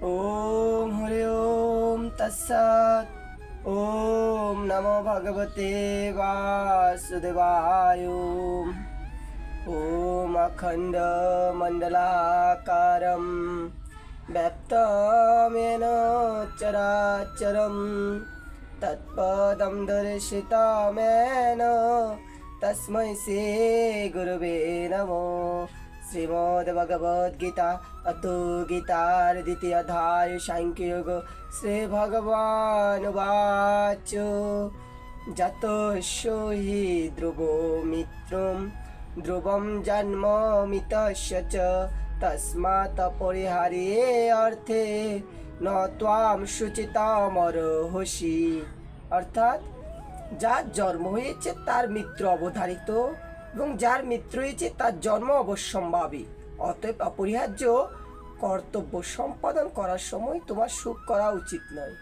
ওম হরি ওম তৎসৎ। ওম নমো ভগবতে বাসুদেবায়। ওম অখণ্ড মণ্ডলাকারম ব্যপ্তম येन চরাচরম তৎপদম দর্শিতমেন তস্मै শ্রী গুরবে নমো। শ্রীমদ্ ভগবদ গীতা অত গীতার দ্বিতীয় অধ্যায় সাংখ্যযোগ। শ্রী ভগবান উবাচ যতস্য হি ধ্রুব মিত্রম ধ্রুবম জন্ম মিতস্য চ তস্মাৎ পরিহার্যে অর্থে ন ত্বাম শুচিতামর্হসি। অর্থাৎ যার জন্ম হয়েছে তার মৃত্যু অবধারিত এবং যার মৃত্যু হয়েছে তার জন্ম অবশ্যম্ভাবী। অতএব অপরিহার্য কর্তব্য সম্পাদন করার সময় তোমার সুখ করা উচিত নয়।